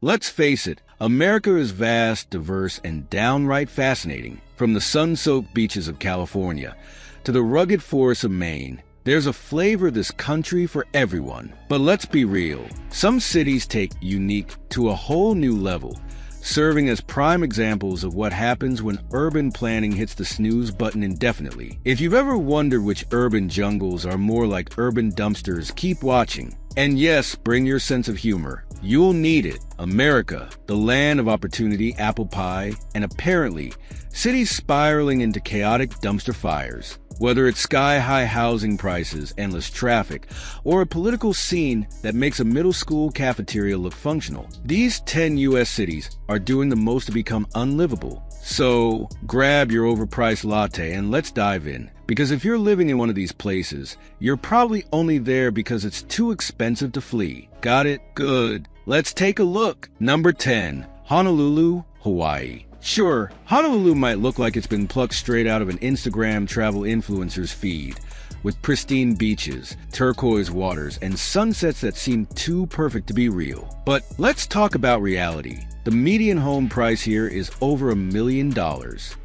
Let's face it, America is vast, diverse, and downright fascinating. From the sun-soaked beaches of California to the rugged forests of Maine, there's a flavor of this country for everyone. But let's be real, some cities take unique to a whole new level, serving as prime examples of what happens when urban planning hits the snooze button indefinitely. If you've ever wondered which urban jungles are more like urban dumpsters, keep watching. And yes, bring your sense of humor. You'll need it. America, the land of opportunity, apple pie, and apparently, cities spiraling into chaotic dumpster fires. Whether it's sky-high housing prices, endless traffic, or a political scene that makes a middle school cafeteria look functional, these 10 U.S. cities are doing the most to become unlivable. So, grab your overpriced latte and let's dive in. Because if you're living in one of these places, you're probably only there because it's too expensive to flee. Got it? Good. Let's take a look. Number 10. Honolulu, Hawaii. Sure, Honolulu might look like it's been plucked straight out of an Instagram travel influencer's feed, with pristine beaches, turquoise waters, and sunsets that seem too perfect to be real. But let's talk about reality. The median home price here is over $1 million.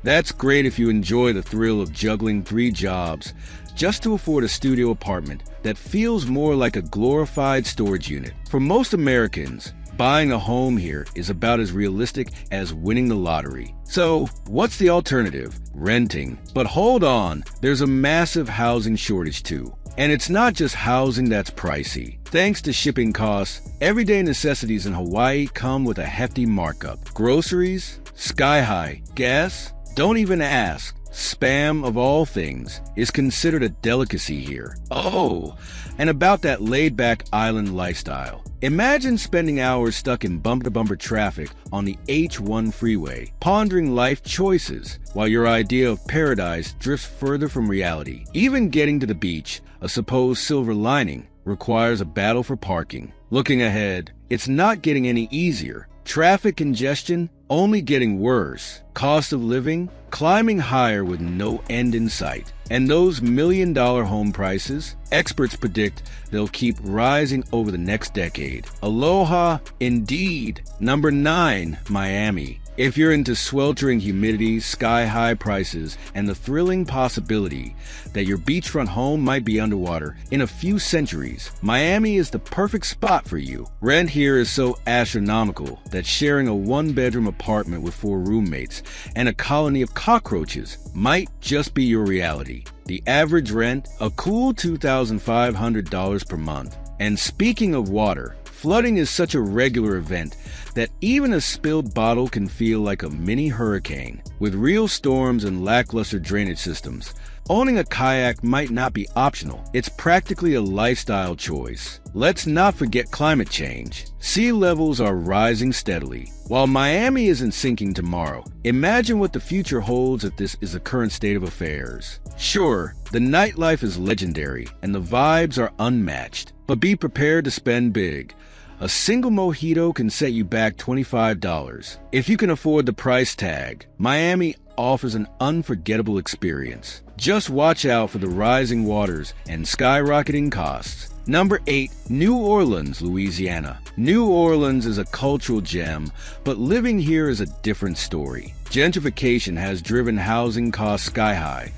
That's great if you enjoy the thrill of juggling 3 jobs just to afford a studio apartment that feels more like a glorified storage unit. For most Americans, buying a home here is about as realistic as winning the lottery. So, what's the alternative? Renting. But hold on, there's a massive housing shortage too. And it's not just housing that's pricey. Thanks to shipping costs, everyday necessities in Hawaii come with a hefty markup. Groceries, sky high. Gas? Don't even ask. Spam, of all things, is considered a delicacy here. Oh, and about that laid-back island lifestyle. Imagine spending hours stuck in bumper-to-bumper traffic on the H1 freeway, pondering life choices, while your idea of paradise drifts further from reality. Even getting to the beach, a supposed silver lining, requires a battle for parking. Looking ahead, it's not getting any easier. Traffic congestion only getting worse. Cost of living climbing higher with no end in sight. And those $1 million home prices, experts predict they'll keep rising over the next decade. Aloha indeed. Number 9, Miami. If you're into sweltering humidity, sky-high prices, and the thrilling possibility that your beachfront home might be underwater in a few centuries, Miami is the perfect spot for you. Rent here is so astronomical that sharing a 1-bedroom apartment with 4 roommates and a colony of cockroaches might just be your reality. The average rent, a cool $2,500 per month. And speaking of water, flooding is such a regular event that even a spilled bottle can feel like a mini hurricane. With real storms and lackluster drainage systems, owning a kayak might not be optional. It's practically a lifestyle choice. Let's not forget climate change. Sea levels are rising steadily. While Miami isn't sinking tomorrow, imagine what the future holds if this is the current state of affairs. Sure, the nightlife is legendary and the vibes are unmatched, but be prepared to spend big. A single mojito can set you back $25. If you can afford the price tag, Miami offers an unforgettable experience. Just watch out for the rising waters and skyrocketing costs. Number 8, New Orleans, Louisiana. New Orleans is a cultural gem, but living here is a different story. Gentrification has driven housing costs sky high,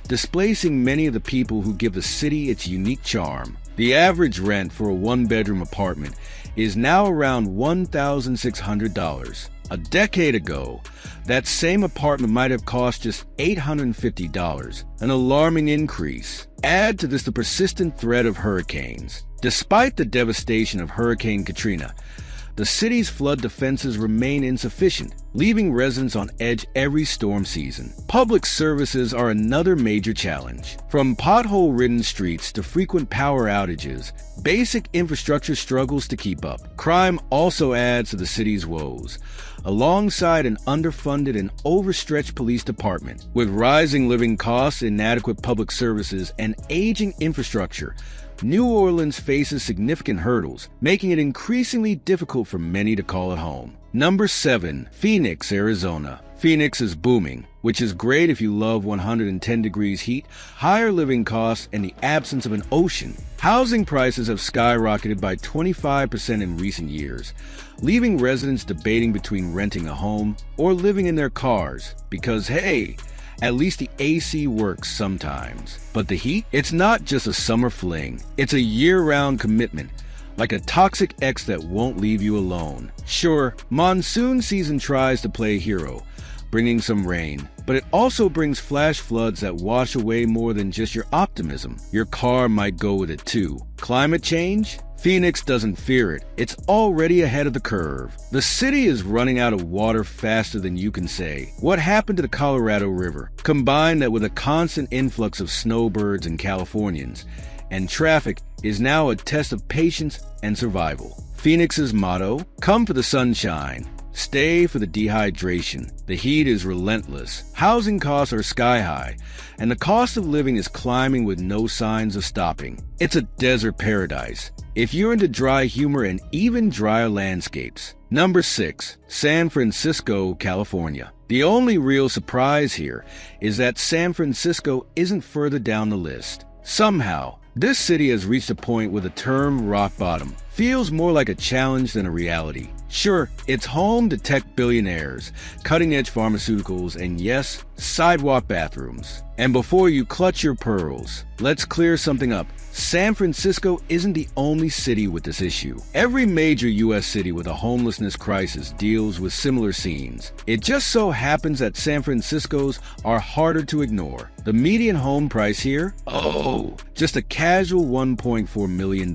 displacing many of the people who give the city its unique charm. The average rent for a 1-bedroom apartment is now around $1,600. A decade ago, that same apartment might have cost just $850, an alarming increase. Add to this the persistent threat of hurricanes. Despite the devastation of Hurricane Katrina, the city's flood defenses remain insufficient, leaving residents on edge every storm season. Public services are another major challenge. From pothole-ridden streets to frequent power outages, basic infrastructure struggles to keep up. Crime also adds to the city's woes, alongside an underfunded and overstretched police department. With rising living costs, inadequate public services, and aging infrastructure, New Orleans faces significant hurdles, making it increasingly difficult for many to call it home. Number 7, Phoenix, Arizona. Phoenix is booming, which is great if you love 110 degrees heat, higher living costs, and the absence of an ocean. Housing prices have skyrocketed by 25% in recent years, leaving residents debating between renting a home or living in their cars because, hey, at least the AC works sometimes. But the heat? It's not just a summer fling. It's a year-round commitment, like a toxic ex that won't leave you alone. Sure, monsoon season tries to play hero, bringing some rain, but it also brings flash floods that wash away more than just your optimism. Your car might go with it too. Climate change? Phoenix doesn't fear it. It's already ahead of the curve. The city is running out of water faster than you can say. What happened to the Colorado River? Combine that with a constant influx of snowbirds and Californians, and traffic is now a test of patience and survival. Phoenix's motto: come for the sunshine, stay for the dehydration. The heat is relentless. Housing costs are sky high, and the cost of living is climbing with no signs of stopping. It's a desert paradise if you're into dry humor and even drier landscapes. Number 6, San Francisco, California. The only real surprise here is that San Francisco isn't further down the list. Somehow, this city has reached a point where the term rock bottom feels more like a challenge than a reality. Sure, it's home to tech billionaires, cutting-edge pharmaceuticals, and yes, sidewalk bathrooms. And before you clutch your pearls, let's clear something up. San Francisco isn't the only city with this issue. Every major U.S. city with a homelessness crisis deals with similar scenes. It just so happens that San Francisco's are harder to ignore. The median home price here? Oh, just a casual $1.4 million.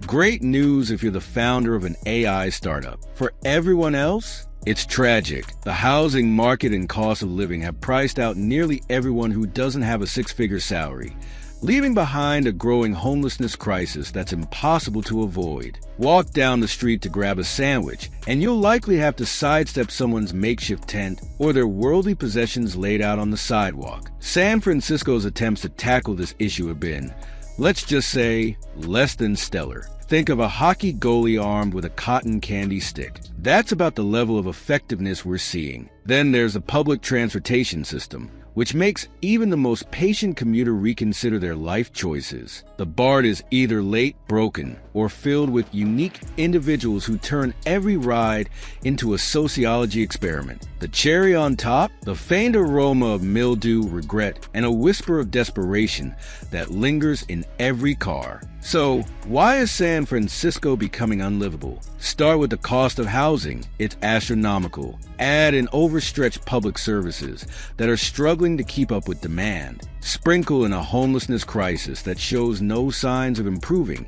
Great news if you're the founder of an AI startup. For everyone else, it's tragic. The housing market and cost of living have priced out nearly everyone who doesn't have a six-figure salary, leaving behind a growing homelessness crisis that's impossible to avoid. Walk down the street to grab a sandwich, and you'll likely have to sidestep someone's makeshift tent or their worldly possessions laid out on the sidewalk. San Francisco's attempts to tackle this issue have been, let's just say, less than stellar. Think of a hockey goalie armed with a cotton candy stick. That's about the level of effectiveness we're seeing. Then there's a public transportation system, which makes even the most patient commuter reconsider their life choices. The BART is either late, broken, or filled with unique individuals who turn every ride into a sociology experiment. The cherry on top? The faint aroma of mildew, regret, and a whisper of desperation that lingers in every car. So, why is San Francisco becoming unlivable? Start with the cost of housing. It's astronomical. Add in overstretched public services that are struggling to keep up with demand. Sprinkle in a homelessness crisis that shows no signs of improving,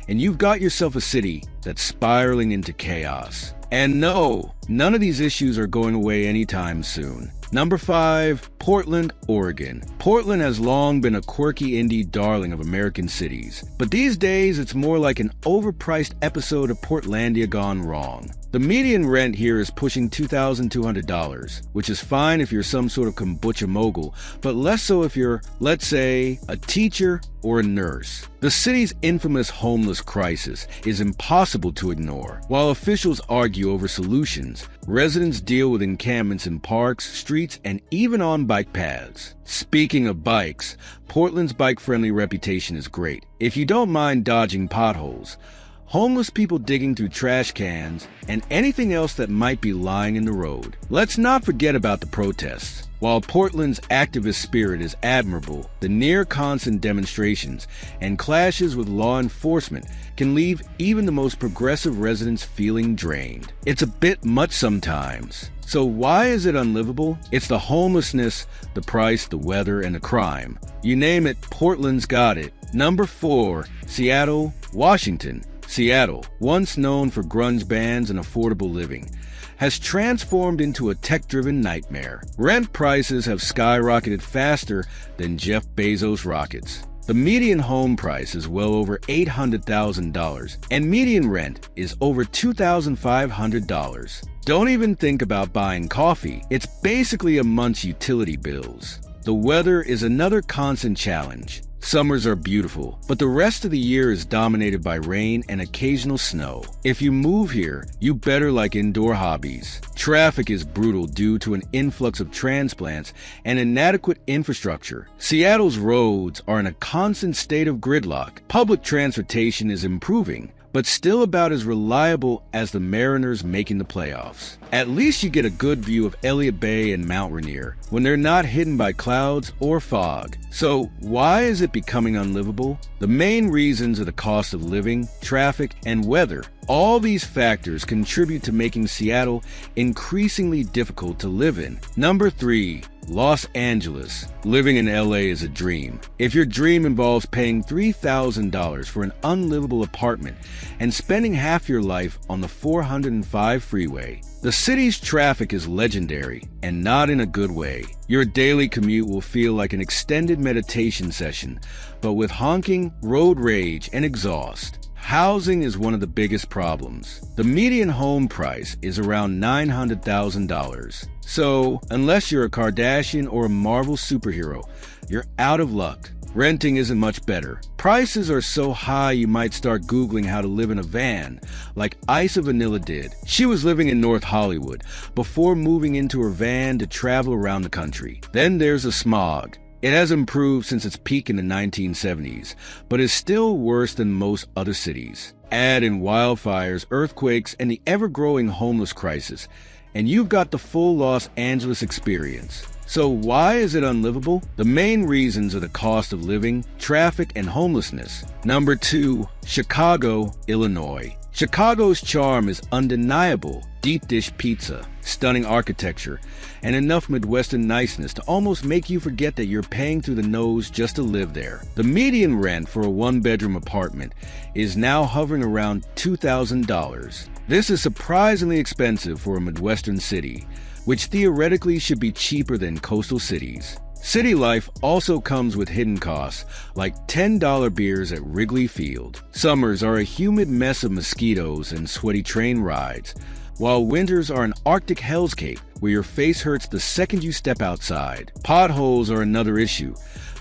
and you've got yourself a city that's spiraling into chaos. And no, none of these issues are going away anytime soon. Number 5, Portland, Oregon. Portland has long been a quirky indie darling of American cities, but these days it's more like an overpriced episode of Portlandia gone wrong. The median rent here is pushing $2,200, which is fine if you're some sort of kombucha mogul, but less so if you're, let's say, a teacher or a nurse. The city's infamous homeless crisis is impossible to ignore. While officials argue over solutions, residents deal with encampments in parks, streets, and even on bike paths. Speaking of bikes, Portland's bike-friendly reputation is great. If you don't mind dodging potholes, homeless people digging through trash cans, and anything else that might be lying in the road. Let's not forget about the protests. While Portland's activist spirit is admirable, the near-constant demonstrations and clashes with law enforcement can leave even the most progressive residents feeling drained. It's a bit much sometimes. So why is it unlivable? It's the homelessness, the price, the weather, and the crime. You name it, Portland's got it. Number 4, Seattle, Washington. Seattle, once known for grunge bands and affordable living, has transformed into a tech-driven nightmare. Rent prices have skyrocketed faster than Jeff Bezos' rockets. The median home price is well over $800,000, and median rent is over $2,500. Don't even think about buying coffee. It's basically a month's utility bills. The weather is another constant challenge. Summers are beautiful, but the rest of the year is dominated by rain and occasional snow. If you move here, you better like indoor hobbies. Traffic is brutal due to an influx of transplants and inadequate infrastructure. Seattle's roads are in a constant state of gridlock. Public transportation is improving, but still about as reliable as the Mariners making the playoffs. At least you get a good view of Elliott Bay and Mount Rainier when they're not hidden by clouds or fog. So why is it becoming unlivable? The main reasons are the cost of living, traffic, and weather. All these factors contribute to making Seattle increasingly difficult to live in. Number 3. Los Angeles. Living in LA is a dream. If your dream involves paying $3,000 for an unlivable apartment and spending half your life on the 405 freeway, the city's traffic is legendary, and not in a good way. Your daily commute will feel like an extended meditation session, but with honking, road rage, and exhaust. Housing is one of the biggest problems. The median home price is around $900,000. So, unless you're a Kardashian or a Marvel superhero, you're out of luck. Renting isn't much better. Prices are so high you might start Googling how to live in a van, like Isa Vanilla did. She was living in North Hollywood before moving into her van to travel around the country. Then there's the smog. It has improved since its peak in the 1970s, but is still worse than most other cities. Add in wildfires, earthquakes, and the ever-growing homeless crisis, and you've got the full Los Angeles experience. So why is it unlivable? The main reasons are the cost of living, traffic, and homelessness. Number 2, Chicago, Illinois. Chicago's charm is undeniable. Deep dish pizza, stunning architecture, and enough Midwestern niceness to almost make you forget that you're paying through the nose just to live there. The median rent for a one-bedroom apartment is now hovering around $2,000. This is surprisingly expensive for a Midwestern city, which theoretically should be cheaper than coastal cities. City life also comes with hidden costs, like $10 beers at Wrigley Field. Summers are a humid mess of mosquitoes and sweaty train rides, while winters are an Arctic hellscape where your face hurts the second you step outside. Potholes are another issue,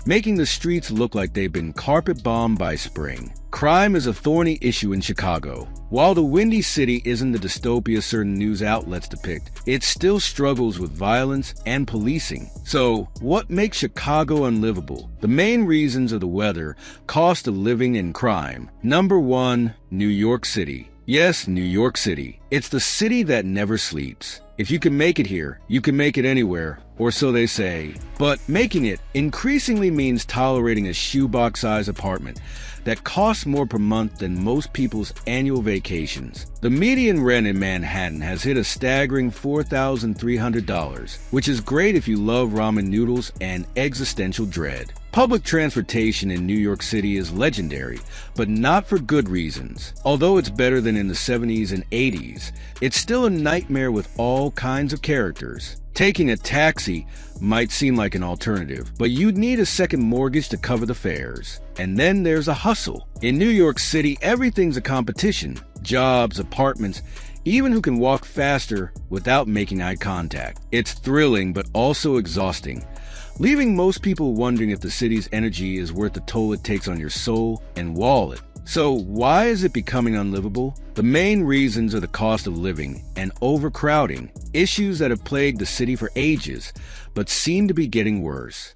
making the streets look like they've been carpet-bombed by spring. Crime is a thorny issue in Chicago. While the Windy City isn't the dystopia certain news outlets depict, it still struggles with violence and policing. So, what makes Chicago unlivable? The main reasons are the weather, cost of living, and crime. Number 1, New York City. Yes, New York City. It's the city that never sleeps. If you can make it here, you can make it anywhere, or so they say. But making it increasingly means tolerating a shoebox-sized apartment that costs more per month than most people's annual vacations. The median rent in Manhattan has hit a staggering $4,300, which is great if you love ramen noodles and existential dread. Public transportation in New York City is legendary, but not for good reasons. Although it's better than in the 70s and 80s, it's still a nightmare with all kinds of characters. Taking a taxi might seem like an alternative, but you'd need a second mortgage to cover the fares. And then there's a hustle. In New York City, everything's a competition. Jobs, apartments, even who can walk faster without making eye contact. It's thrilling, but also exhausting, leaving most people wondering if the city's energy is worth the toll it takes on your soul and wallet. So why is it becoming unlivable? The main reasons are the cost of living and overcrowding, issues that have plagued the city for ages, but seem to be getting worse.